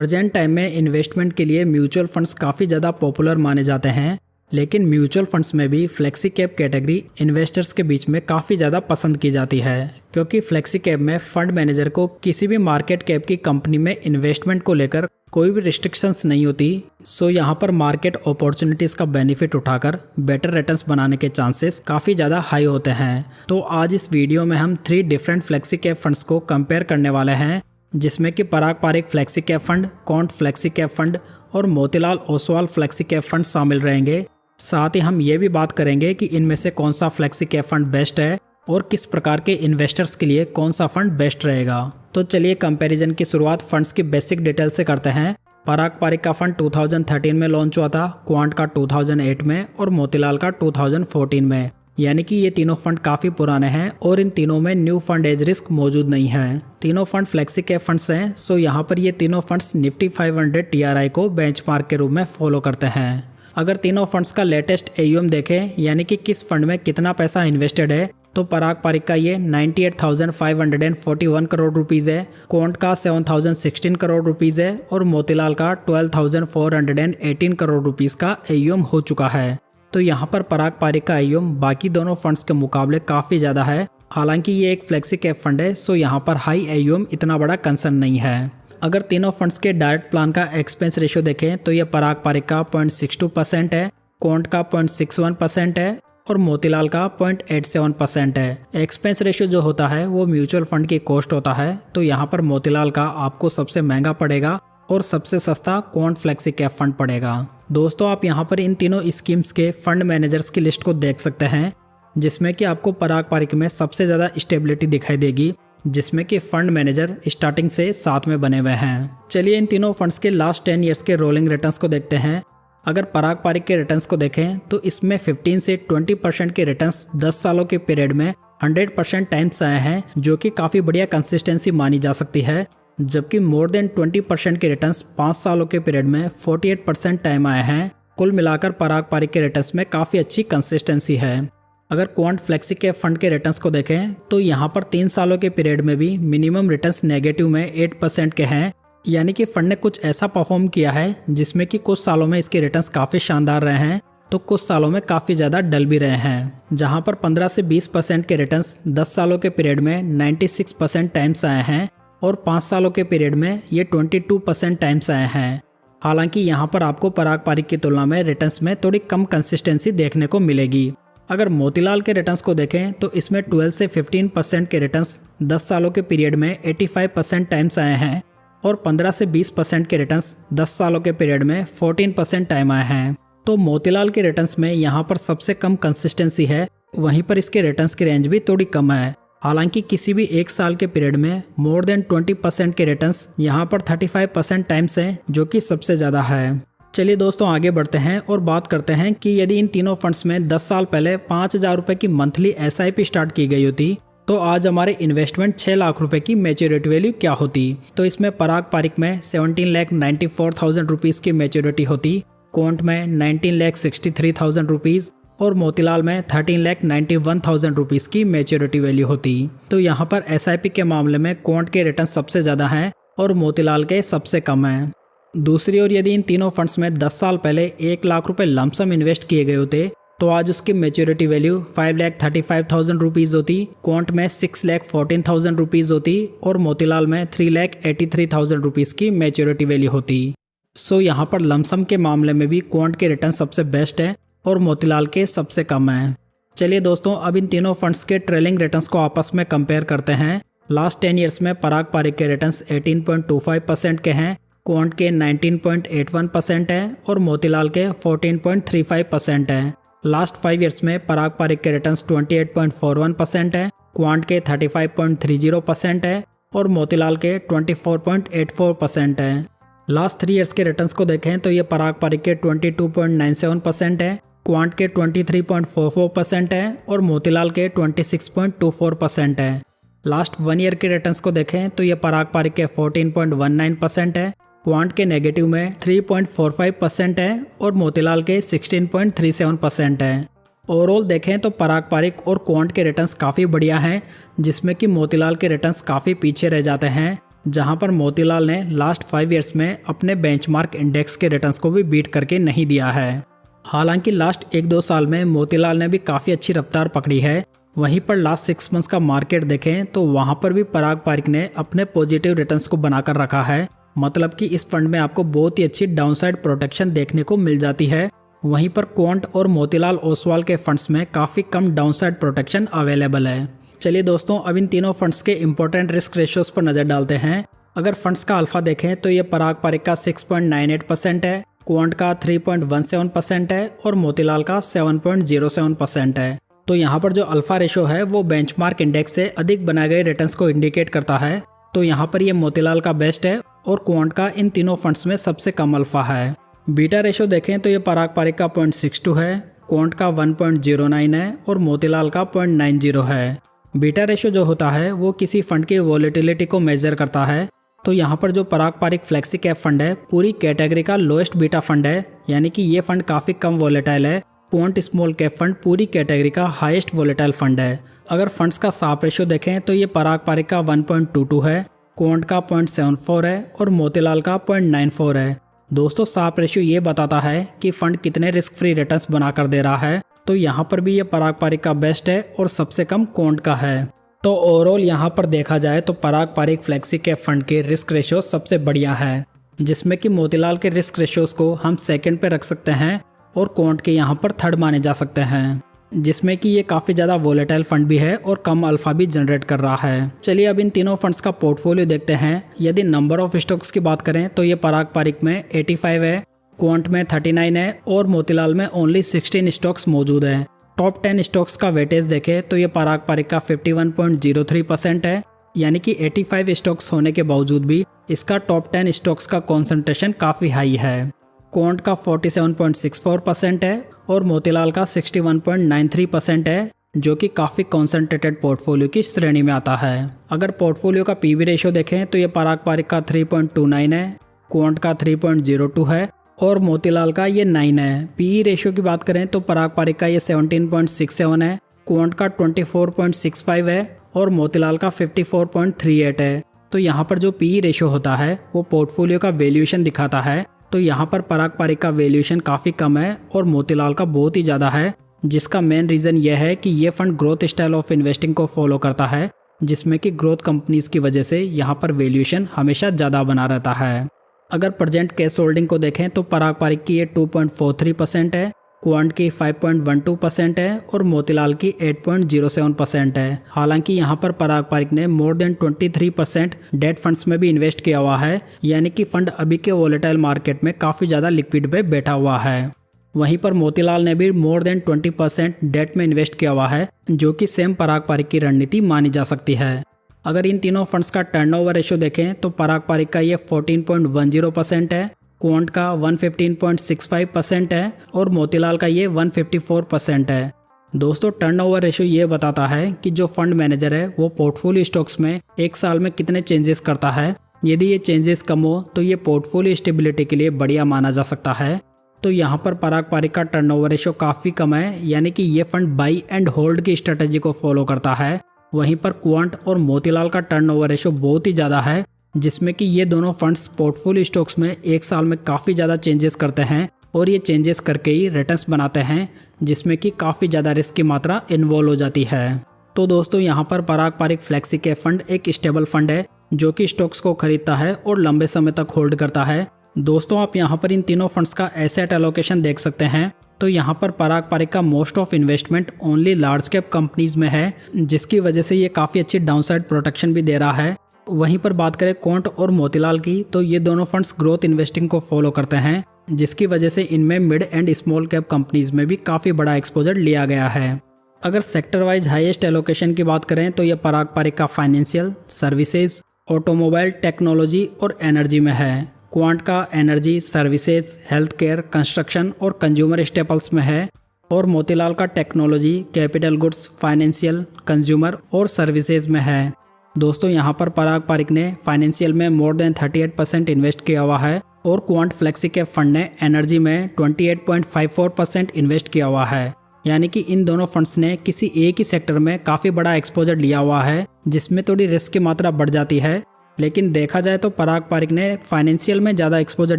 Present time में investment के लिए म्यूचुअल फंड्स काफ़ी ज़्यादा पॉपुलर माने जाते हैं, लेकिन म्यूचुअल फंड्स में भी फ्लेक्सी कैप कैटेगरी इन्वेस्टर्स के बीच में काफ़ी ज़्यादा पसंद की जाती है, क्योंकि फ्लेक्सी कैप में फंड मैनेजर को किसी भी मार्केट कैप की कंपनी में इन्वेस्टमेंट को लेकर कोई भी रिस्ट्रिक्शंस नहीं होती। सो यहाँ पर मार्केट अपॉर्चुनिटीज़ का बेनिफिट उठाकर बेटर रिटर्न्स बनाने के चांसेस काफ़ी ज़्यादा हाई होते हैं। तो आज इस वीडियो में हम 3 डिफरेंट फ्लेक्सी कैप फंड्स को कंपेयर करने वाले हैं, जिसमें कि Parag Parikh flexi cap fund, Quant flexi cap fund और Motilal Oswal flexi cap fund शामिल रहेंगे। साथ ही हम ये भी बात करेंगे कि इनमें से कौन सा फ्लेक्सी कैप फंड बेस्ट है और किस प्रकार के इन्वेस्टर्स के लिए कौन सा फंड बेस्ट रहेगा। तो चलिए कंपैरिजन की शुरुआत फंड्स की बेसिक डिटेल से करते हैं। पराग पारिक का फंड 2013 में लॉन्च हुआ था, क्वांट का 2008 में और मोतीलाल का 2014 में, यानी कि ये तीनों फंड काफ़ी पुराने हैं और इन तीनों में न्यू फंड एज रिस्क मौजूद नहीं है। तीनों फंड फ्लेक्सी कैप फंड्स हैं। सो यहाँ पर ये तीनों फंड्स निफ्टी 500 TRI को बेंचमार्क के रूप में फॉलो करते हैं। अगर तीनों फंड्स का लेटेस्ट AUM देखें, यानी कि किस फंड में कितना पैसा इन्वेस्टेड है, तो पराग पारिक का ये 98,541 करोड़ रुपीज़ है, क्वांट का 7,016 करोड़ रुपीज़ है और मोतीलाल का 12,418 करोड़ रुपीज़ का AUM हो चुका है। तो यहाँ पर पराग पारिक का AUM बाकी दोनों फंड्स के मुकाबले काफ़ी ज़्यादा है। हालांकि ये एक फ्लेक्सी कैप फंड है, सो यहाँ पर हाई AUM इतना बड़ा कंसर्न नहीं है। अगर तीनों फंड्स के डायरेक्ट प्लान का एक्सपेंस रेशियो देखें, तो ये पराग पारिक का 0.62% है, क्वांट का 0.61% है और मोतीलाल का 0.87% है। एक्सपेंस रेशियो जो होता है वो म्यूचुअल फंड की कॉस्ट होता है, तो यहाँ पर मोतीलाल का आपको सबसे महंगा पड़ेगा और सबसे सस्ता क्वांट फ्लेक्सी कैप फंड पड़ेगा। दोस्तों, आप यहाँ पर इन तीनों स्कीम्स के फंड मैनेजर्स की लिस्ट को देख सकते हैं, जिसमें कि आपको पराग पारिक में सबसे ज़्यादा स्टेबिलिटी दिखाई देगी, जिसमें कि फंड मैनेजर स्टार्टिंग से 7 में बने हुए हैं। चलिए इन तीनों फंड्स के लास्ट 10 ईयर्स के रोलिंग रिटर्न्स को देखते हैं। अगर पराग पारिक के रिटर्न्स को देखें तो इसमें 15 से 20% के रिटर्न्स 10 सालों के पीरियड में 100% टाइम्स आए हैं, जो कि काफ़ी बढ़िया कंसिस्टेंसी मानी जा सकती है। जबकि मोर देन 20% के रिटर्न्स 5 सालों के पीरियड में 48% टाइम आए हैं। कुल मिलाकर पराग पारिक के रिटर्न्स में काफ़ी अच्छी कंसिस्टेंसी है। अगर क्वांट फ्लेक्सी कैप फंड के रिटर्न्स को देखें तो यहाँ पर 3 सालों के पीरियड में भी मिनिमम रिटर्न्स नेगेटिव में 8% के हैं, यानी कि फंड ने कुछ ऐसा परफॉर्म किया है जिसमें कि कुछ सालों में इसके रिटर्न्स काफ़ी शानदार रहे हैं, तो कुछ सालों में काफ़ी ज़्यादा डल भी रहे हैं। जहाँ पर 15 से 20% के रिटर्न्स 10 सालों के पीरियड में 96% टाइम्स आए हैं और 5 सालों के पीरियड में ये 22% टाइम्स आए हैं। हालांकि यहाँ पर आपको पराग पारिक की तुलना में रिटर्न्स में थोड़ी कम कंसिस्टेंसी देखने को मिलेगी। अगर मोतीलाल के रिटर्न्स को देखें तो इसमें 12 से 15% के रिटर्न्स 10 सालों के पीरियड में 85% टाइम्स आए हैं और 15 से 20% के रिटर्न्स 10 सालों के पीरियड में 14% टाइम आए हैं। तो मोतीलाल के रिटर्न्स में यहाँ पर सबसे कम कंसिस्टेंसी है, वहीं पर इसके रिटर्न्स की रेंज भी थोड़ी कम है। हालांकि किसी भी एक साल के पीरियड में मोर देन 20% के रिटर्न्स यहाँ पर 35% टाइम्स हैं, जो कि सबसे ज़्यादा है। चलिए दोस्तों, आगे बढ़ते हैं और बात करते हैं कि यदि इन तीनों फंड्स में 10 साल पहले 5,000 रुपये की मंथली SIP स्टार्ट की गई होती, तो आज हमारे इन्वेस्टमेंट 6 लाख रुपए की मैच्योरिटी वैल्यू क्या होती। तो इसमें पराग पारिक में 17,94,000 रुपीज़ की मैच्योरिटी होती, क्वांट में 19,63,000 रुपीज़ और मोतीलाल में 13,91,000 रुपीज़ की मैच्योरिटी वैल्यू होती। तो यहाँ पर SIP के मामले में क्वांट के रिटर्न सबसे ज़्यादा हैं और मोतीलाल के सबसे कम हैं। दूसरी ओर यदि इन तीनों फंड्स में 10 साल पहले 1 लाख रुपए लमसम इन्वेस्ट किए गए होते, तो आज उसकी मैच्योरिटी वैल्यू 5,35,000 रुपीज़ होती, क्वांट में 6,14,000 रुपीज़ होती और मोतीलाल में 3,83,000 रुपीज़ की मैच्योरिटी वैल्यू होती। सो यहाँ पर लमसम के मामले में भी क्वांट के रिटर्न सबसे बेस्ट है और मोतीलाल के सबसे कम है। चलिए दोस्तों, अब इन तीनों फंड्स के ट्रेलिंग रिटर्न्स को आपस में कंपेयर करते हैं। लास्ट 10 ईयर्स में पराग पारिक के रिटर्न्स 18.25% के हैं, क्वांट के 19.81% है और मोतीलाल के 14.35% है। लास्ट 5 ईयर्स में पराग पारिक के रिटर्न्स 28.41% है, क्वांट के 35.30% है और मोतीलाल के 24.84% है। लास्ट 3 ईयर्स के रिटर्न्स को देखें तो ये पराग पारिक के 22.97% है, क्वांट के 23.44% है और मोतीलाल के 26.24% है। लास्ट 1 ईयर के रिटर्न्स को देखें तो ये पराग पारिक के 14.19% है, क्वांट के नेगेटिव में 3.45% है और मोतीलाल के 16.37% है। ओवरऑल देखें तो पराग पारिक और क्वांट के रिटर्न्स काफ़ी बढ़िया हैं, जिसमें कि मोतीलाल के रिटर्न्स काफ़ी पीछे रह जाते हैं। जहां पर मोतीलाल ने लास्ट 5 ईयर्स में अपने बेंचमार्क इंडेक्स के रिटर्न्स को भी बीट करके नहीं दिया है। हालांकि लास्ट 1-2 साल में मोतीलाल ने भी काफ़ी अच्छी रफ्तार पकड़ी है। वहीं पर लास्ट 6 मंथ्स का मार्केट देखें तो वहां पर भी पराग पारिक ने अपने पॉजिटिव रिटर्न्स को बनाकर रखा है। मतलब कि इस फंड में आपको बहुत ही अच्छी डाउनसाइड प्रोटेक्शन देखने को मिल जाती है। वहीं पर क्वांट और मोतीलाल ओसवाल के फंड्स में काफ़ी कम डाउनसाइड प्रोटेक्शन अवेलेबल है। चलिए दोस्तों, अब इन तीनों फंड्स के इंपॉर्टेंट रिस्क रेशियोज पर नज़र डालते हैं। अगर फंड्स का अल्फा देखें तो ये पराग पारिक का 6.98% है, क्वांट का 3.17% है और मोतीलाल का 7.07% है। तो यहाँ पर जो अल्फा रेशो है वो बेंचमार्क इंडेक्स से अधिक बनाए गए रिटर्न्स को इंडिकेट करता है। तो यहाँ पर ये मोतीलाल का बेस्ट है और क्वांट का इन तीनों फंड्स में सबसे कम अल्फा है। बीटा रेशो देखें तो ये पराग पारिक का 0.62 है, क्वांट का 1.09 है और मोतीलाल का 0.90 है। बीटा रेशो जो होता है वो किसी फंड की वॉलेटिलिटी को मेजर करता है। तो यहाँ पर जो पराग पारिक फ्लेक्सी कैप फंड है पूरी कैटेगरी का लोएस्ट बीटा फंड है, यानी कि ये फंड काफ़ी कम वॉलेटाइल है। क्वांट स्मॉल कैप फंड पूरी कैटेगरी का हाईएस्ट वॉलेटाइल फंड है। अगर फंड्स का साप रेशो देखें तो ये पराग पारिक का 1.22 है, क्वांट का 0.74 है और मोतीलाल का 0.94 है। दोस्तों, साप रेशियो ये बताता है कि फंड कितने रिस्क फ्री रिटर्न्स बनाकर दे रहा है। तो यहाँ पर भी ये पराग पारिक का बेस्ट है और सबसे कम क्वांट का है। तो ओवरऑल यहाँ पर देखा जाए तो पराग पारिक फ्लेक्सी कैप फंड के रिस्क रेशियो सबसे बढ़िया है, जिसमें कि मोतीलाल के रिस्क रेशियोज को हम सेकंड पे रख सकते हैं और क्वांट के यहाँ पर थर्ड माने जा सकते हैं, जिसमें कि ये काफ़ी ज़्यादा वोलेटाइल फंड भी है और कम अल्फा भी जनरेट कर रहा है। चलिए अब इन तीनों फंड्स का पोर्टफोलियो देखते हैं। यदि नंबर ऑफ स्टॉक्स की बात करें तो ये पराग पारिक में 85 है, क्वांट में 39 है और मोतीलाल में ओनली 16 स्टॉक्स मौजूद है। टॉप 10 स्टॉक्स का वेटेज देखें तो ये पराग पारिक का 51.03% है, यानी कि 85 स्टॉक्स होने के बावजूद भी इसका टॉप 10 स्टॉक्स का कॉन्सेंट्रेशन काफ़ी हाई है। क्वांट का 47.64% है और मोतीलाल का 61.93% है, जो कि काफ़ी कॉन्सेंट्रेटेड पोर्टफोलियो की श्रेणी में आता है। अगर पोर्टफोलियो का पीवी रेशियो देखें तो ये पराग पारिक का 3.29 है, क्वांट का 3.02 है और मोतीलाल का ये 9 है। पीई रेशियो की बात करें तो पराग पारिक का ये 17.67 है, क्वांट का 24.65 है और मोतीलाल का 54.38 है। तो यहाँ पर जो पीई रेशियो होता है वो पोर्टफोलियो का वैल्यूएशन दिखाता है। तो यहाँ पर पराग पारिक का वैल्यूएशन काफ़ी कम है और मोतीलाल का बहुत ही ज़्यादा है, जिसका मेन रीज़न यह है कि ये fund growth style of investing को फॉलो करता है, जिसमें कि ग्रोथ कंपनीज की वजह से यहाँ पर वैल्यूएशन हमेशा ज़्यादा बना रहता है। अगर प्रेजेंट कैश होल्डिंग को देखें तो पराग पारिक की ये 2.43% है, क्वांट की 5.12% है और मोतीलाल की 8.07% है। हालांकि यहाँ पर पराग पारिक ने मोर देन 23% डेट फंड्स में भी इन्वेस्ट किया हुआ है, यानी कि फंड अभी के वोलेटाइल मार्केट में काफ़ी ज़्यादा लिक्विड पे बैठा हुआ है। वहीं पर मोतीलाल ने भी मोर देन 20% डेट में इन्वेस्ट किया हुआ है, जो कि सेम पराग पारिक की रणनीति मानी जा सकती है। अगर इन तीनों फंड्स का टर्नओवर रेशियो देखें तो पराग पारिक का ये 14.10% है, क्वांट का 115.65% है और मोतीलाल का ये 154% है। दोस्तों, टर्नओवर रेशियो ये बताता है कि जो फंड मैनेजर है वो पोर्टफोलियो स्टॉक्स में एक साल में कितने चेंजेस करता है। यदि ये चेंजेस कम हो तो ये पोर्टफोलियो स्टेबिलिटी के लिए बढ़िया माना जा सकता है। तो यहाँ पर पराग पारिक का टर्नओवर रेशियो काफ़ी कम है, यानी कि ये फंड बाई एंड होल्ड की स्ट्रेटेजी को फॉलो करता है। वहीं पर क्वांट और मोतीलाल का टर्नओवर रेशियो बहुत ही ज़्यादा है, जिसमें कि ये दोनों फंड्स पोर्टफोलियो स्टॉक्स में एक साल में काफ़ी ज़्यादा चेंजेस करते हैं और ये चेंजेस करके ही रिटर्न्स बनाते हैं, जिसमें कि काफ़ी ज़्यादा रिस्क की मात्रा इन्वॉल्व हो जाती है। तो दोस्तों, यहाँ पर पराग पारिक फ्लेक्सी कैप फंड एक स्टेबल फंड है जो कि स्टॉक्स को खरीदता है और लंबे समय तक होल्ड करता है। दोस्तों, आप यहाँ पर इन तीनों फंड्स का एसेट एलोकेशन देख सकते हैं। तो यहाँ पर पराग पारिक का most of investment only large cap companies में है, जिसकी वजह से ये काफ़ी अच्छी डाउनसाइड प्रोटेक्शन भी दे रहा है। वहीं पर बात करें क्वांट और मोतीलाल की तो ये दोनों फंड्स ग्रोथ इन्वेस्टिंग को फॉलो करते हैं, जिसकी वजह से इनमें mid and small cap companies में भी काफ़ी बड़ा एक्सपोजर लिया गया है। अगर सेक्टर वाइज हाईएस्ट एलोकेशन की बात करें तो ये पराग पारिक का फाइनेंशियल सर्विसेज, ऑटोमोबाइल, टेक्नोलॉजी और एनर्जी में है। क्वांट का energy, services, health care, construction और कंज्यूमर स्टेपल्स में है और मोतीलाल का technology, capital goods, financial, consumer और सर्विसेज में है। दोस्तों, यहाँ पर पराग पारिक ने फाइनेंशियल में मोर देन 38% इन्वेस्ट किया हुआ है और क्वांट फ्लेक्सी कैप फंड ने एनर्जी में 28.54% इन्वेस्ट किया हुआ है, यानी कि इन दोनों फंड्स ने किसी एक ही सेक्टर में काफ़ी बड़ा एक्सपोजर लिया हुआ है, जिसमें थोड़ी रिस्क की मात्रा बढ़ जाती है। लेकिन देखा जाए तो पराग पारिक ने फाइनेंशियल में ज़्यादा एक्सपोजर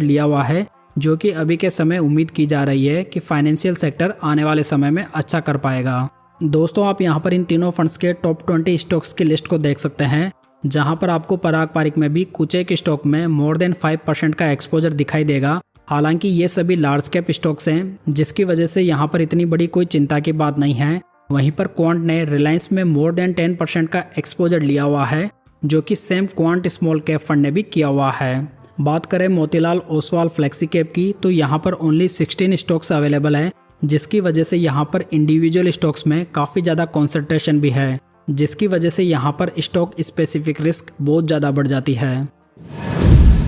लिया हुआ है, जो कि अभी के समय उम्मीद की जा रही है कि फाइनेंशियल सेक्टर आने वाले समय में अच्छा कर पाएगा। दोस्तों, आप यहाँ पर इन तीनों फंड्स के टॉप 20 स्टॉक्स की लिस्ट को देख सकते हैं, जहाँ पर आपको पराग पारिक में भी कुछ एक स्टॉक में मोर देन 5% का एक्सपोजर दिखाई देगा। हालांकि ये सभी लार्ज कैप स्टॉक्स हैं, जिसकी वजह से यहाँ पर इतनी बड़ी कोई चिंता की बात नहीं है। वहीं पर क्वांट ने रिलायंस में मोर देन 10% का एक्सपोजर लिया हुआ है, जो कि same quant small cap fund ने भी किया हुआ है। बात करें मोतीलाल ओसवाल फ्लेक्सी कैप की, तो यहाँ पर ओनली 16 स्टॉक्स अवेलेबल है, जिसकी वजह से यहाँ पर इंडिविजुअल स्टॉक्स में काफ़ी ज़्यादा कॉन्सेंट्रेशन भी है, जिसकी वजह से यहाँ पर स्टॉक स्पेसिफिक रिस्क बहुत ज़्यादा बढ़ जाती है।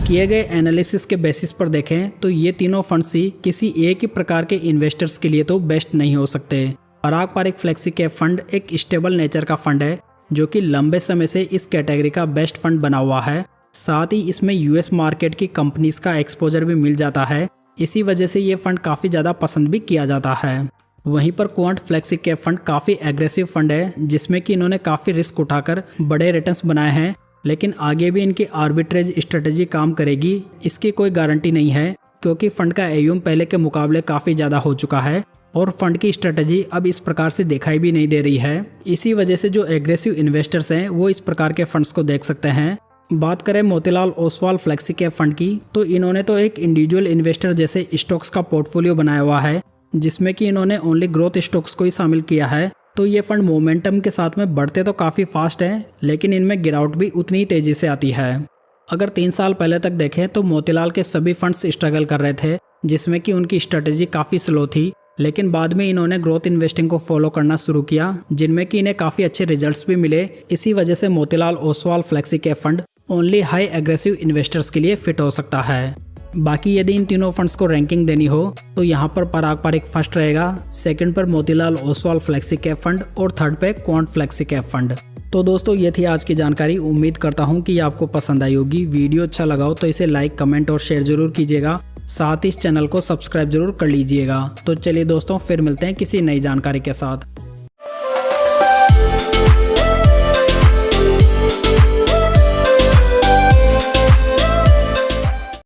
किए गए एनालिसिस के बेसिस पर देखें तो ये तीनों फंड्स ही किसी एक ही प्रकार के इन्वेस्टर्स के लिए तो बेस्ट नहीं हो सकते। पराग पारिक फ्लेक्सी कैप फंड एक स्टेबल नेचर का फंड है, जो कि लंबे समय से इस कैटेगरी का बेस्ट फंड बना हुआ है। साथ ही इसमें यूएस मार्केट की कंपनीज का एक्सपोजर भी मिल जाता है, इसी वजह से ये फंड काफ़ी ज़्यादा पसंद भी किया जाता है। वहीं पर क्वांट फ्लेक्सी कैप फंड काफ़ी एग्रेसिव फंड है, जिसमें कि इन्होंने काफ़ी रिस्क उठाकर बड़े रिटर्न्स बनाए हैं, लेकिन आगे भी इनकी आर्बिट्रेज स्ट्रेटेजी काम करेगी इसकी कोई गारंटी नहीं है, क्योंकि फंड का AUM पहले के मुकाबले काफ़ी ज़्यादा हो चुका है और फंड की स्ट्रेटेजी अब इस प्रकार से दिखाई भी नहीं दे रही है। इसी वजह से जो एग्रेसिव इन्वेस्टर्स हैं वो इस प्रकार के फंड्स को देख सकते हैं। बात करें Motilal Oswal flexi cap fund की, तो इन्होंने तो एक इंडिविजुअल इन्वेस्टर जैसे स्टॉक्स का पोर्टफोलियो बनाया हुआ है, जिसमें कि इन्होंने ओनली ग्रोथ स्टॉक्स को ही शामिल किया है। तो ये फंड मोमेंटम के साथ में बढ़ते तो काफ़ी फास्ट है, लेकिन इनमें गिरावट भी उतनी ही तेज़ी से आती है। अगर 3 साल पहले तक देखें तो मोतीलाल के सभी फंड्स स्ट्रगल कर रहे थे, जिसमें कि उनकी स्ट्रेटेजी काफ़ी स्लो थी, लेकिन बाद में इन्होंने ग्रोथ इन्वेस्टिंग को फॉलो करना शुरू किया, जिनमें कि इन्हें काफ़ी अच्छे रिजल्ट्स भी मिले। इसी वजह से Motilal Oswal flexi cap fund only high aggressive investors के लिए फिट हो सकता है। बाकी यदि इन तीनों फंड्स को रैंकिंग देनी हो तो यहाँ पर पराग पारिक फर्स्ट रहेगा, सेकंड पर Motilal Oswal flexi cap fund और थर्ड पे क्वांट फ्लेक्सी कैप फंड। तो दोस्तों, ये थी आज की जानकारी। उम्मीद करता हूँ कि आपको पसंद आई होगी। वीडियो अच्छा लगा हो तो इसे लाइक, कमेंट और शेयर जरूर कीजिएगा। साथ ही इस चैनल को सब्सक्राइब जरूर कर लीजिएगा। तो चलिए दोस्तों, फिर मिलते हैं किसी नई जानकारी के साथ।